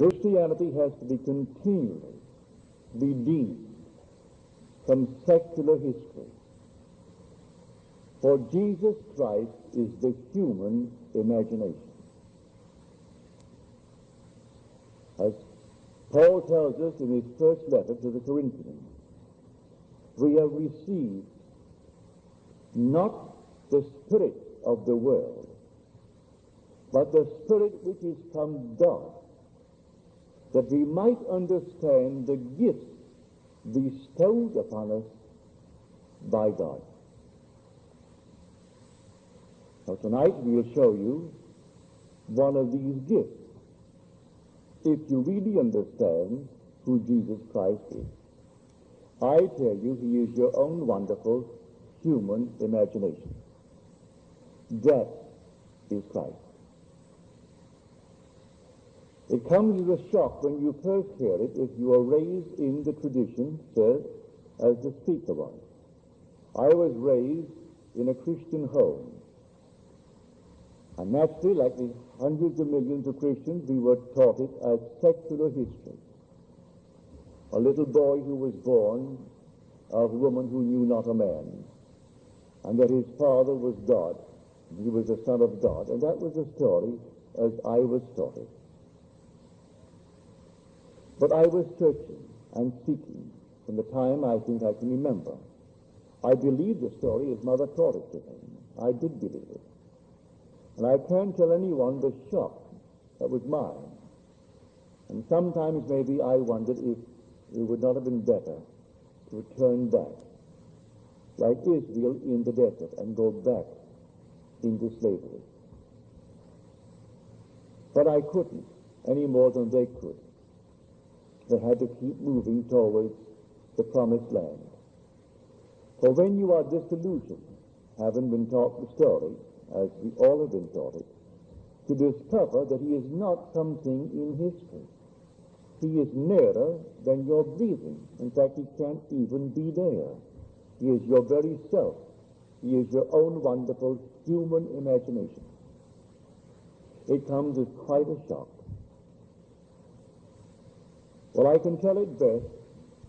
Christianity has to be continually redeemed from secular history. For Jesus Christ is the human imagination. As Paul tells us in his first letter to the Corinthians, we have received not the spirit of the world, but the Spirit which is from God, that we might understand the gifts bestowed upon us by God. Now tonight we will show you one of these gifts, if you really understand who Jesus Christ is. I tell you, he is your own wonderful human imagination. That is Christ. It comes as a shock when you first hear it if you are raised in the tradition, sir, as the speaker was. I was raised in a Christian home. And naturally, like the hundreds of millions of Christians, we were taught it as secular history. A little boy who was born of a woman who knew not a man, and that his father was God, he was the Son of God, and that was the story as I was taught it. But I was searching and seeking from the time I think I can remember. I believed the story as Mother taught it to me. I did believe it. And I can't tell anyone the shock that was mine. And sometimes maybe I wondered if it would not have been better to return back, like Israel in the desert, and go back into slavery. But I couldn't, any more than they could. They had to keep moving towards the promised land. For when you are disillusioned, having been taught the story, as we all have been taught it, to discover that he is not something in history. He is nearer than your breathing. In fact, he can't even be there. He is your very self. He is your own wonderful human imagination. It comes as quite a shock. Well, I can tell it best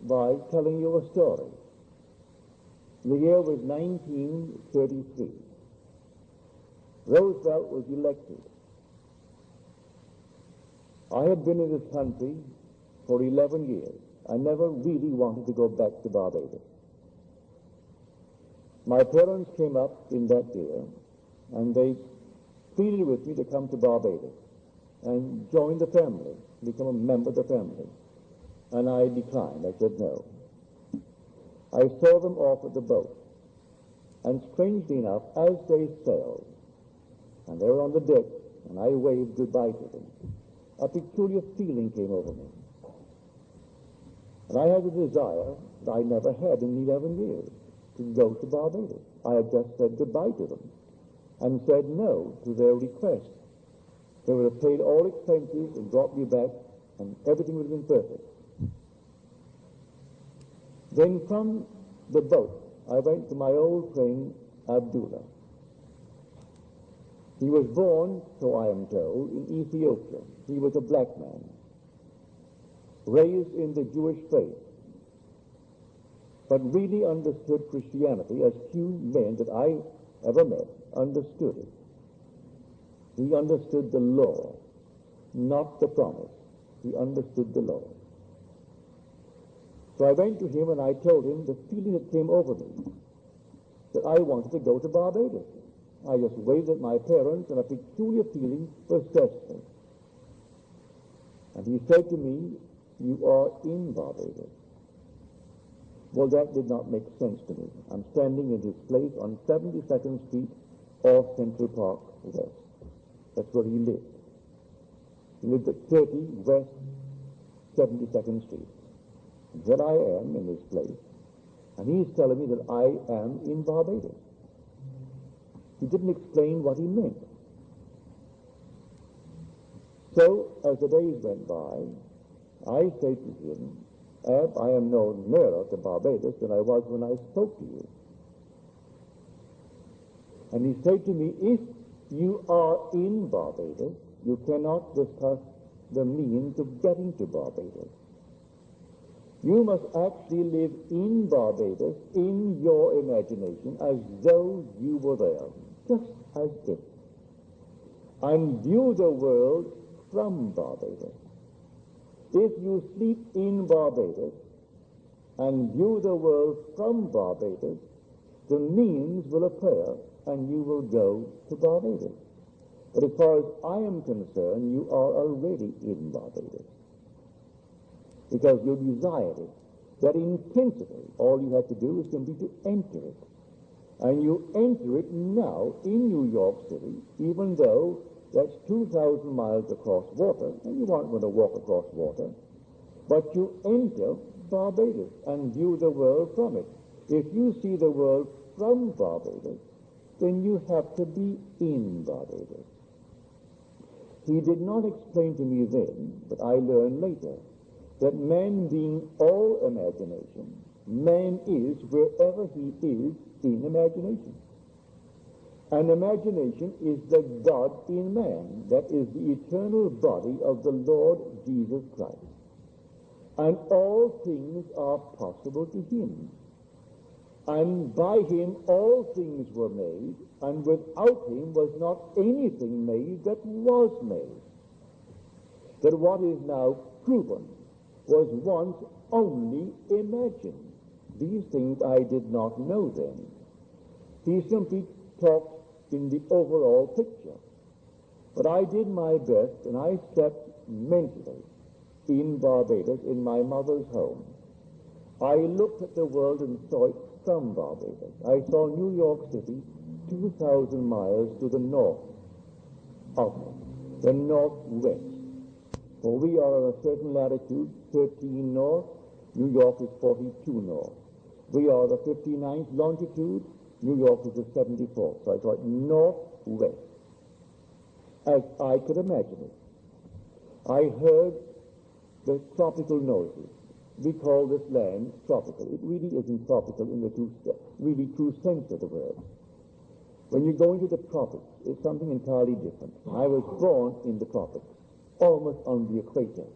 by telling you a story. The year was 1933. Roosevelt was elected. I had been in this country for 11 years. I never really wanted to go back to Barbados. My parents came up in that year, and they pleaded with me to come to Barbados and join the family, become a member of the family. And I declined. I said no. I saw them off at the boat, and strangely enough, as they sailed, and they were on the deck, and I waved goodbye to them, a peculiar feeling came over me. And I had a desire that I never had in 11 years, to go to Barbados. I had just said goodbye to them, and said no to their request. They would have paid all expenses and brought me back, and everything would have been perfect. Then from the boat, I went to my old friend Abdullah. He was born, so I am told, in Ethiopia. He was a black man, raised in the Jewish faith, but really understood Christianity as few men that I ever met understood it. He understood the law, not the promise. He understood the law. So I went to him and I told him the feeling that came over me, that I wanted to go to Barbados. I just waved at my parents, and a peculiar feeling possessed me. And he said to me, "You are in Barbados." Well, that did not make sense to me. I'm standing in his place on 72nd Street off Central Park West. That's where he lived. He lived at 30 West 72nd Street. There I am in this place, and he's telling me that I am in Barbados. He didn't explain what he meant. So, as the days went by, I said to him, "Ab, I am no nearer to Barbados than I was when I spoke to you." And he said to me, "If you are in Barbados, you cannot discuss the means of getting to Barbados. You must actually live in Barbados, in your imagination, as though you were there, just as if, and view the world from Barbados. If you sleep in Barbados and view the world from Barbados, the means will appear and you will go to Barbados. But as far as I am concerned, you are already in Barbados, because you desired it that intensity. All you have to do is simply to enter it. And you enter it now in New York City, even though that's 2,000 miles across water, and you aren't going to walk across water, but you enter Barbados and view the world from it. If you see the world from Barbados, then you have to be in Barbados. He did not explain to me then, but I learned later, that man being all imagination, man is wherever he is in imagination. And imagination is the God in man, that is the eternal body of the Lord Jesus Christ. And all things are possible to him. And by him all things were made, and without him was not anything made that was made. That what is now proven was once only imagined. These things I did not know then. He simply talked in the overall picture. But I did my best, and I stepped mentally in Barbados, in my mother's home. I looked at the world and saw it from Barbados. I saw New York City 2,000 miles to the north of me, the northwest. For we are at a certain latitude, 13 north, New York is 42 north. We are the 59th longitude, New York is the 74th. So I thought northwest, as I could imagine it. I heard the tropical noises. We call this land tropical. It really isn't tropical in the really true sense of the word. When you go into the tropics, it's something entirely different. I was born in the tropics, almost on the equator.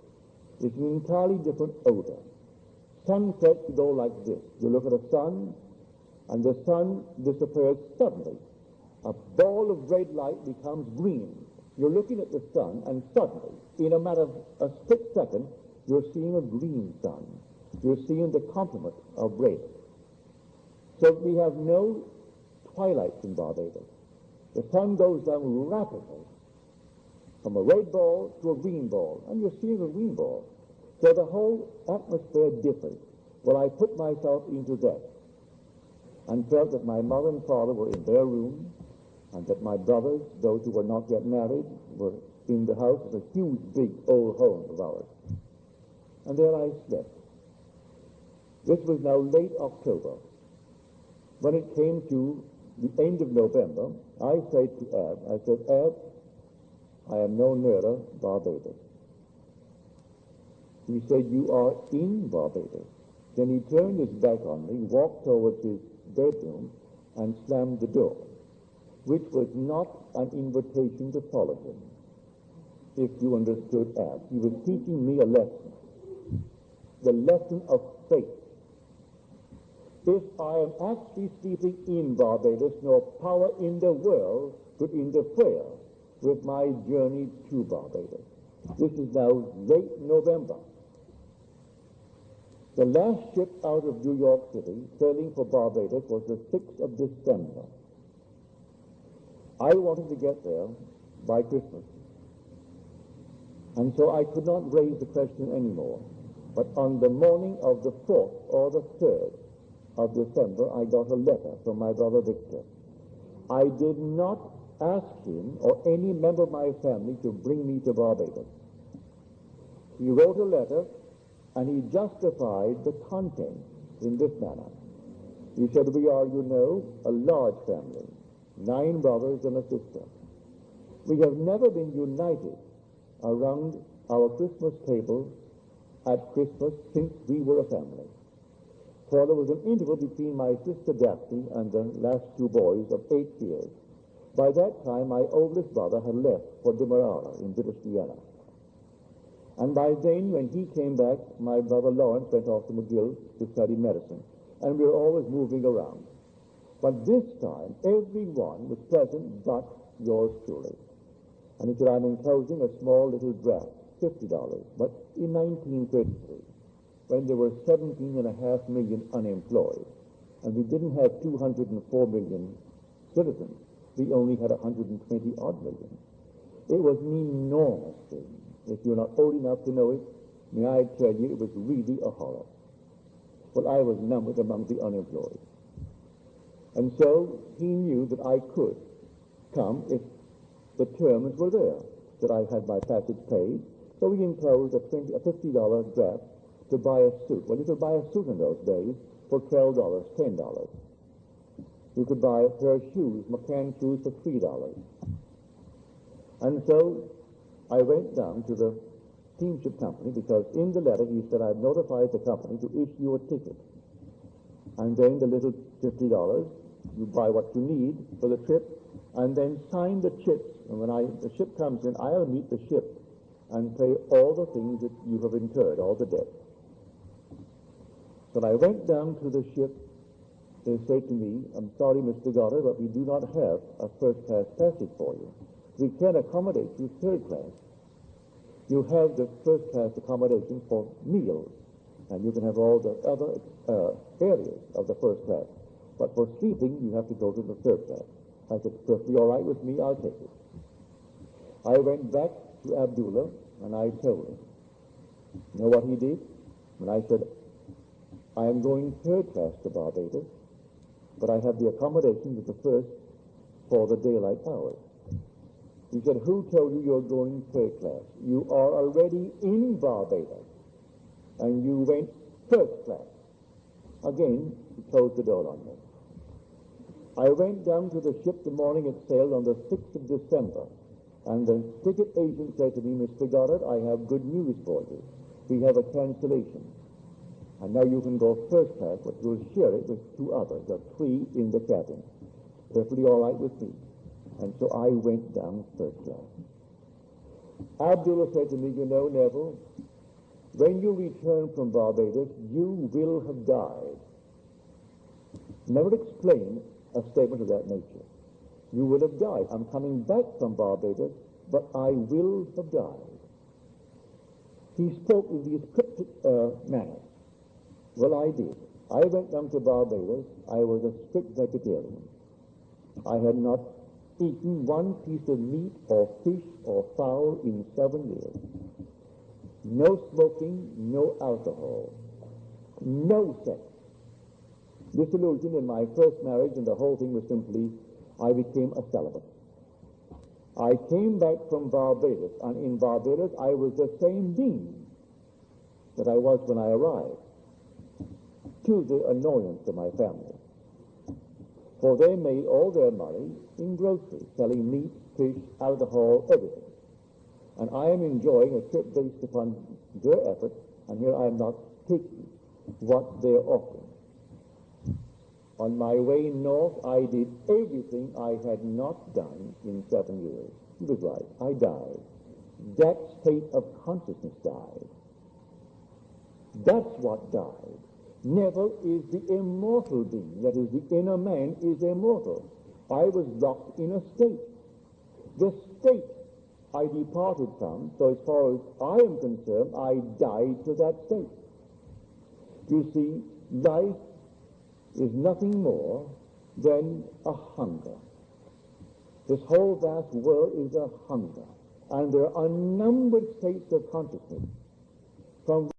It's an entirely different odor. Sunsets go like this. You look at a sun, and the sun disappears suddenly. A ball of red light becomes green. You're looking at the sun, and suddenly, in a matter of a split second, you're seeing a green sun. You're seeing the complement of red. So we have no twilights in Barbados. The sun goes down rapidly from a red ball to a green ball, and you're seeing a green ball. So the whole atmosphere differs. Well, I put myself into that and felt that my mother and father were in their room, and that my brothers, those who were not yet married, were in the house. It was a huge, big, old home of ours. And there I slept. This was now late October. When it came to the end of November, I said to Ab, I am no nearer Barbados. He said, you are in Barbados. Then he turned his back on me, walked towards his bedroom, and slammed the door, which was not an invitation to follow him, if you understood Ab. He was teaching me a lesson, the lesson of faith. If I am actually sleeping in Barbados, no power in the world could interfere with my journey to Barbados. This is now late November. The last ship out of New York City, sailing for Barbados, was the 6th of December. I wanted to get there by Christmas, and so I could not raise the question anymore. But on the morning of the 4th or the 3rd of December, I got a letter from my brother Victor. I did not ask him or any member of my family to bring me to Barbados. He wrote a letter, and he justified the content in this manner. He said, we are, you know, a large family, 9 brothers and a sister. We have never been united around our Christmas table at Christmas since we were a family. For there was an interval between my sister Daphne and the last 2 boys of 8 years. By that time, my oldest brother had left for Demerara in British Guiana. And by then, when he came back, my brother Lawrence went off to McGill to study medicine. And we were always moving around. But this time, everyone was present but yours truly. And he said, I'm enclosing a small little draft, $50. But in 1933, when there were 17.5 million unemployed, and we didn't have 204 million citizens, we only had 120-odd million. It was an enormous thing. If you're not old enough to know it, may I tell you, it was really a horror. But I was numbered among the unemployed. And so he knew that I could come if the terms were there, that I had my passage paid. So he enclosed a $50 draft to buy a suit. Well, you could buy a suit in those days for $12, $10. You could buy a pair of shoes, McCann shoes, for $3. And so I went down to the steamship company, because in the letter he said, I've notified the company to issue a ticket. And then the little $50, you buy what you need for the trip, and then sign the chips. And when the ship comes in, I'll meet the ship and pay all the things that you have incurred, all the debt. So I went down to the ship. They said to me, I'm sorry, Mr. Goddard, but we do not have a first-class passage for you. We can accommodate you third class. You have the first-class accommodation for meals, and you can have all the other areas of the first class. But for sleeping, you have to go to the third class. I said, perfectly all right with me, I'll take it. I went back to Abdullah, and I told him. You know what he did? When I said, I am going third class to Barbados, but I have the accommodation with the first for the daylight hours. He said, who told you you're going third class? You are already in Barbados, and you went first class. Again, he closed the door on me. I went down to the ship the morning it sailed on the 6th of December, and the ticket agent said to me, Mr. Goddard, I have good news for you. We have a cancellation. And now you can go first class, but you'll share it with two others. There are three in the cabin. Perfectly all right with me. And so I went down first class. Abdullah said to me, you know, Neville, when you return from Barbados, you will have died. Never explained a statement of that nature. You will have died. I'm coming back from Barbados, but I will have died. He spoke in these cryptic manner. Well, I did. I went down to Barbados. I was a strict vegetarian. I had not eaten one piece of meat or fish or fowl in 7 years. No smoking, no alcohol, no sex. Disillusioned in my first marriage, and the whole thing was simply, I became a celibate. I came back from Barbados, and in Barbados I was the same being that I was when I arrived, to the annoyance of my family. For they made all their money in groceries, selling meat, fish, alcohol, everything. And I am enjoying a trip based upon their efforts, and here I am not taking what they are offering. On my way north, I did everything I had not done in 7 years. He was right. I died. That state of consciousness died. That's what died. Neville is the immortal being. That is, the inner man is immortal. I was locked in a state. The state I departed from, so as far as I am concerned, I died to that state. You see, life is nothing more than a hunger. This whole vast world is a hunger. And there are unnumbered states of consciousness from